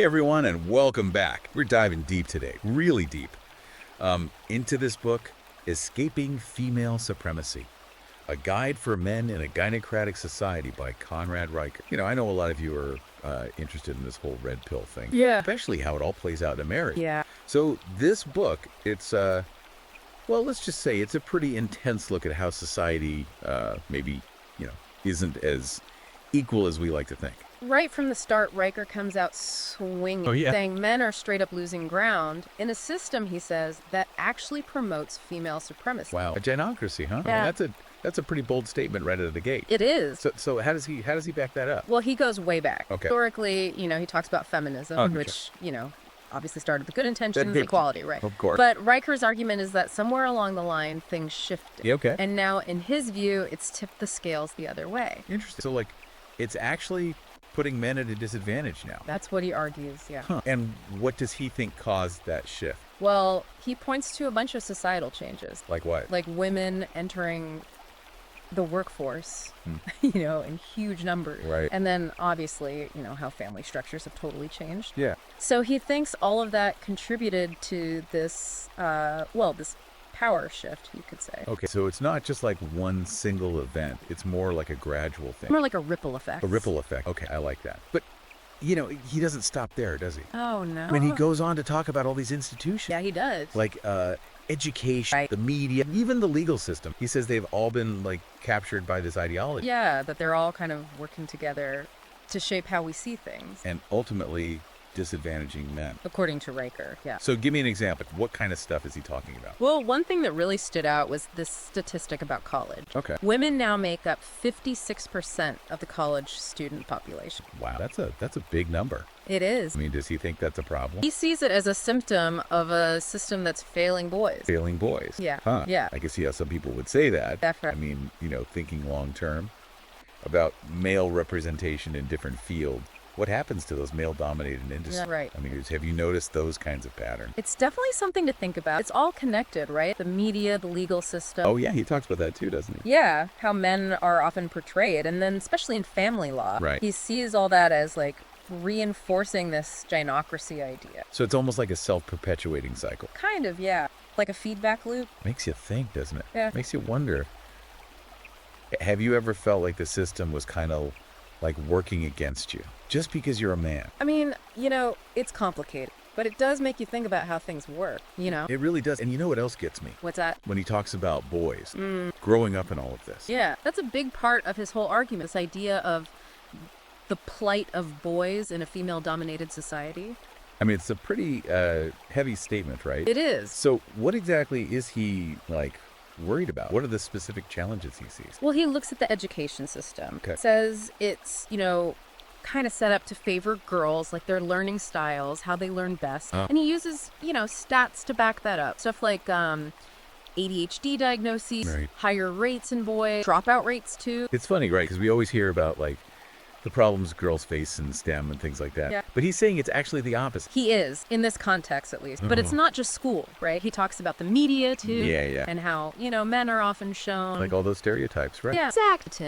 Hey everyone, and welcome back. We're diving deep today, really deep, into this book, Escaping Female Supremacy, a guide for men in a Gynocratic Society by Conrad Riker. You know, I know a lot of you are interested in this whole red pill thing. Yeah. Especially how it all plays out in America. Yeah. So this book, it's, well, let's just say it's a pretty intense look at how society maybe, isn't as equal as we like to think. Right from the start, Riker comes out swinging, saying men are straight up losing ground in a system, he says, that actually promotes female supremacy. Wow, a gynocracy, huh? Yeah. I mean, that's a pretty bold statement right out of the gate. It is. So how does he back that up? Well, he goes way back. Okay. Historically, he talks about feminism, which, obviously started with good intentions, equality, right? Of course. But Riker's argument is that somewhere along the line, things shifted. Yeah, okay. And now, in his view, it's tipped the scales the other way. Interesting. So, it's actually putting men at a disadvantage now. That's what he argues, yeah. Huh. And what does he think caused that shift? Well, he points to a bunch of societal changes. Like what? Like women entering the workforce, in huge numbers. Right. And then obviously, how family structures have totally changed. Yeah. So he thinks all of that contributed to this, this power shift, you could say. Okay, so it's not just like one single event. It's more like a gradual thing. More like a ripple effect. A ripple effect. Okay, I like that. But, he doesn't stop there, does he? Oh, no. I mean, he goes on to talk about all these institutions. Yeah, he does. Like, education, Right. the media, even the legal system. He says they've all been, captured by this ideology. Yeah, that they're all kind of working together to shape how we see things. And ultimately disadvantaging men. According to Riker, yeah. So give me an example. What kind of stuff is he talking about? Well, one thing that really stood out was this statistic about college. Okay. Women now make up 56% of the college student population. Wow, that's a big number. It is. I mean, does he think that's a problem? He sees it as a symptom of a system that's failing boys. Failing boys. Yeah. Huh. Yeah. I can see how some people would say that. Definitely. I mean, thinking long term about male representation in different fields. What happens to those male-dominated industries? Yeah, right. I mean, have you noticed those kinds of patterns? It's definitely something to think about. It's all connected, right? The media, the legal system. Oh, yeah, he talks about that too, doesn't he? Yeah, how men are often portrayed. And then especially in family law, Right. He sees all that as reinforcing this gynocracy idea. So it's almost like a self-perpetuating cycle. Kind of, yeah. Like a feedback loop. Makes you think, doesn't it? Yeah. Makes you wonder. Have you ever felt like the system was kind of working against you just because you're a man? I mean, it's complicated, but it does make you think about how things work, It really does. And you know what else gets me? What's that? When he talks about boys growing up in all of this. Yeah, that's a big part of his whole argument, this idea of the plight of boys in a female-dominated society. I mean, it's a pretty heavy statement, right? It is. So what exactly is he, worried about? What are the specific challenges he sees? Well, he looks at the education system. Okay. Says it's, kind of set up to favor girls, like their learning styles, how they learn best. And he uses, stats to back that up. Stuff like ADHD diagnoses, Right. higher rates in boys, dropout rates too. It's funny, right? Because we always hear about, the problems girls face in STEM and things like that. Yeah. But he's saying it's actually the opposite. He is, in this context at least. But it's not just school, right? He talks about the media too. Yeah. And how, men are often shown. Like all those stereotypes, right? Yeah, exact,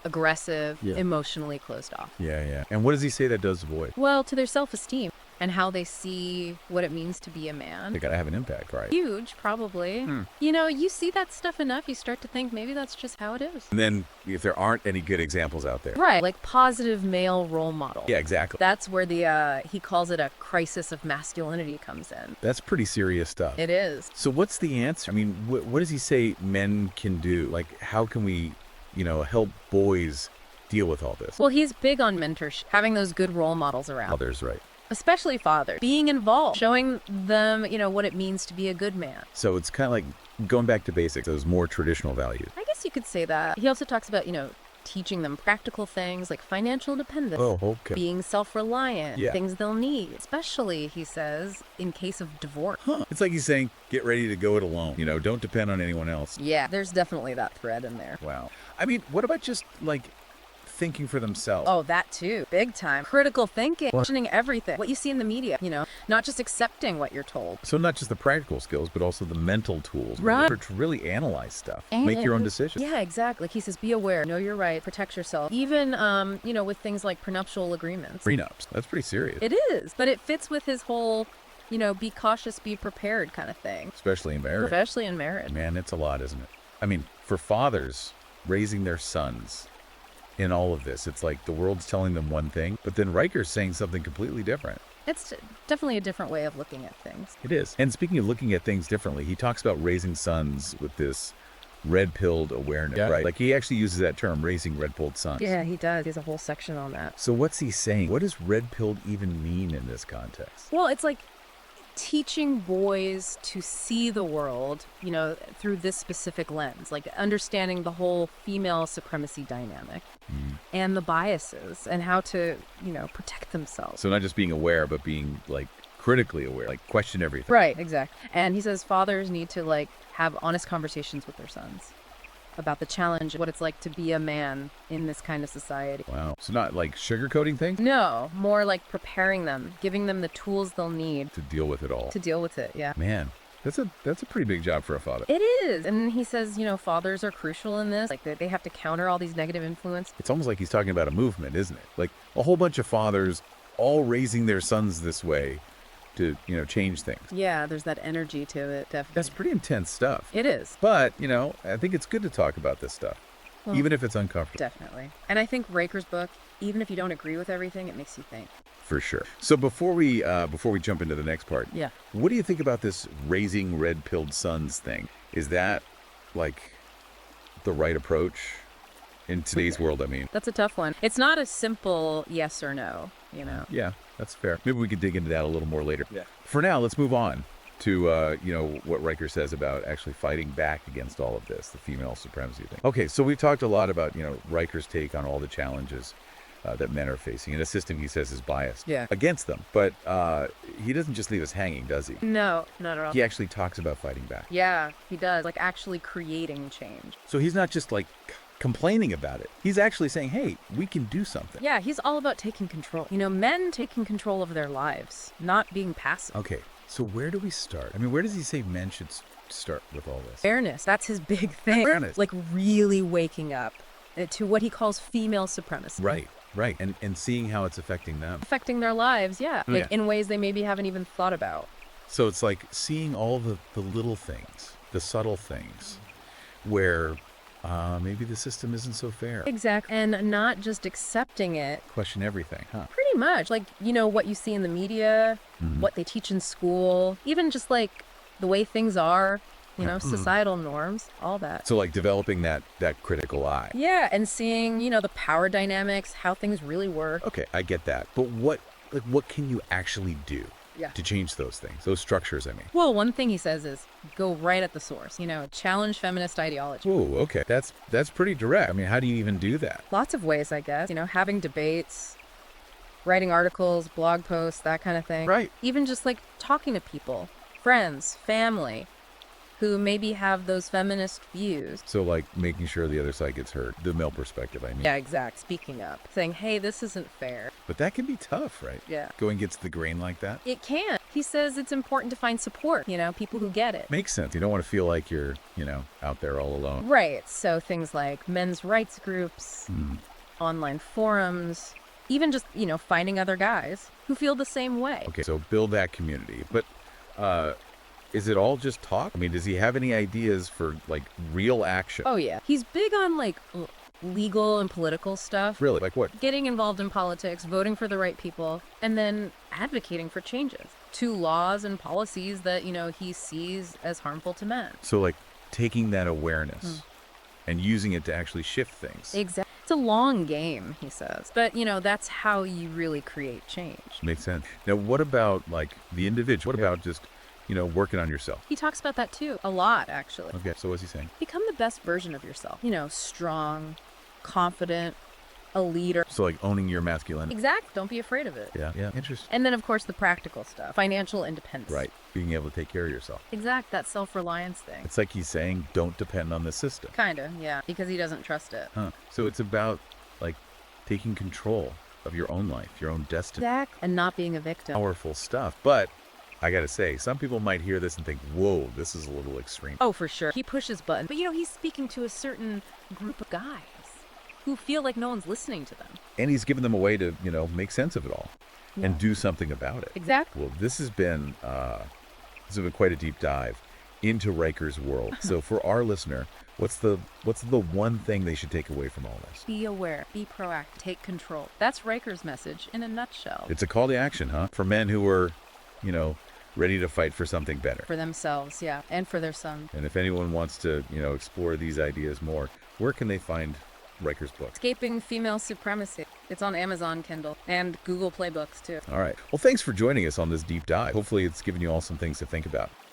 aggressive, Yeah. emotionally closed off. Yeah. And what does he say that does to boys? Well, to their self-esteem and how they see what it means to be a man. They gotta have an impact, right? Huge, probably. You see that stuff enough, you start to think maybe that's just how it is. And then if there aren't any good examples out there. Right, like positive male role model. Yeah, exactly. That's where the, he calls it a crisis of masculinity comes in. That's pretty serious stuff. It is. So what's the answer? I mean, what does he say men can do? How can we, help boys deal with all this? Well, he's big on mentorship, having those good role models around. Others, right? Especially fathers, being involved, showing them, what it means to be a good man. So it's kind of like going back to basics, those more traditional values. I guess you could say that. He also talks about, teaching them practical things like financial independence. Oh, okay. Being self-reliant, Yeah. things they'll need, especially, he says, in case of divorce. Huh. It's like he's saying, get ready to go it alone. Don't depend on anyone else. Yeah, there's definitely that thread in there. Wow. I mean, what about just thinking for themselves? Oh, that too. Big time. Critical thinking. Questioning everything. What you see in the media, not just accepting what you're told. So not just the practical skills, but also the mental tools Right. to really analyze stuff, And make your own decisions. Yeah, exactly. He says, be aware, know your right, protect yourself. Even, with things like prenuptial agreements. Prenups. That's pretty serious. It is, but it fits with his whole, be cautious, be prepared kind of thing. Especially in marriage. Especially in marriage. Man, it's a lot, isn't it? I mean, for fathers raising their sons in all of this, it's like the world's telling them one thing, but then Riker's saying something completely different. It's definitely a different way of looking at things. It is. And speaking of looking at things differently, he talks about raising sons with this red-pilled awareness, right? Like he actually uses that term, raising red-pilled sons. Yeah, he does. He has a whole section on that. So what's he saying? What does red-pilled even mean in this context? Well, it's like teaching boys to see the world, through this specific lens, like understanding the whole female supremacy dynamic and the biases and how to, protect themselves. So not just being aware, but being like critically aware, like question everything. Right, exactly. And he says fathers need to have honest conversations with their sons about the challenge, what it's like to be a man in this kind of society. Wow. So not like sugarcoating things? No, more like preparing them, giving them the tools they'll need To deal with it all. to deal with it, yeah. Man, that's a pretty big job for a father. It is. And he says, fathers are crucial in this. Like, they have to counter all these negative influence. It's almost like he's talking about a movement, isn't it? Like a whole bunch of fathers all raising their sons this way to, change things. Yeah, there's that energy to it, definitely. That's pretty intense stuff. It is. But, I think it's good to talk about this stuff, Well, even if it's uncomfortable. Definitely. And I think Riker's book, even if you don't agree with everything, it makes you think. For sure. So before we jump into the next part, Yeah. what do you think about this raising red-pilled sons thing? Is that like the right approach in today's world? I mean, That's a tough one. It's not a simple yes or no, yeah, that's fair. Maybe we could dig into that a little more later. Yeah. For now, let's move on to what Riker says about actually fighting back against all of this, the female supremacy thing. Okay, so we've talked a lot about Riker's take on all the challenges that men are facing in a system he says is biased against them. But he doesn't just leave us hanging, does he? No, not at all. He actually talks about fighting back. Yeah, he does. Like actually creating change. So he's not just like complaining about it. He's actually saying, hey, we can do something. Yeah, he's all about taking control. Men taking control of their lives, not being passive. Okay, so where do we start? I mean, where does he say men should start with all this? Awareness, that's his big thing. Awareness. Like really waking up to what he calls female supremacy. Right. And seeing how it's affecting them. Affecting their lives, yeah. Yeah. In ways they maybe haven't even thought about. So it's like seeing all the little things, the subtle things, where maybe the system isn't so fair. Exactly. And not just accepting it. Question everything, huh? Pretty much. Like, what you see in the media, what they teach in school, even just like the way things are, societal norms, all that. So like developing that critical eye. Yeah, and seeing, the power dynamics, how things really work. Okay, I get that. But what can you actually do to change those things, those structures, I mean? Well, one thing he says is go right at the source, challenge feminist ideology. Ooh, okay. That's pretty direct. I mean, how do you even do that? Lots of ways, I guess. Having debates, writing articles, blog posts, that kind of thing. Right. Even just like talking to people, friends, family, who maybe have those feminist views. So like making sure the other side gets heard, the male perspective, I mean. Yeah, exact. Speaking up, saying, hey, this isn't fair. But that can be tough, right? Yeah. Going against the grain like that? It can. He says it's important to find support, people who get it. Makes sense. You don't want to feel like you're, out there all alone. Right. So things like men's rights groups, online forums, even just, finding other guys who feel the same way. Okay, so build that community. But is it all just talk? I mean, does he have any ideas for like real action? Oh, yeah. He's big on like legal and political stuff. Really? Like what? Getting involved in politics, voting for the right people, and then advocating for changes to laws and policies that, he sees as harmful to men. So like taking that awareness and using it to actually shift things. Exactly. It's a long game, he says. But, that's how you really create change. Makes sense. Now, what about like the individual? What about just, working on yourself? He talks about that too. A lot, actually. Okay, so what's he saying? Become the best version of yourself. Strong, confident, a leader. So like owning your masculinity. Exactly. Don't be afraid of it. Yeah, interesting. And then, of course, the practical stuff. Financial independence. Right. Being able to take care of yourself. Exact. That self-reliance thing. It's like he's saying, don't depend on the system. Kind of, yeah. Because he doesn't trust it. Huh. So it's about like taking control of your own life, your own destiny. And not being a victim. Powerful stuff. But I gotta say, some people might hear this and think, whoa, this is a little extreme. Oh, for sure. He pushes buttons. But, he's speaking to a certain group of guys who feel like no one's listening to them. And he's given them a way to, make sense of it all and Yeah. do something about it. Exactly. Well, this has been quite a deep dive into Riker's world. So for our listener, what's the one thing they should take away from all this? Be aware, be proactive, take control. That's Riker's message in a nutshell. It's a call to action, huh? For men who are, ready to fight for something better. For themselves, yeah, and for their son. And if anyone wants to, explore these ideas more, where can they find Riker's book? Escaping Female Supremacy. It's on Amazon Kindle and Google Play Books, too. All right. Well, thanks for joining us on this deep dive. Hopefully it's given you all some things to think about.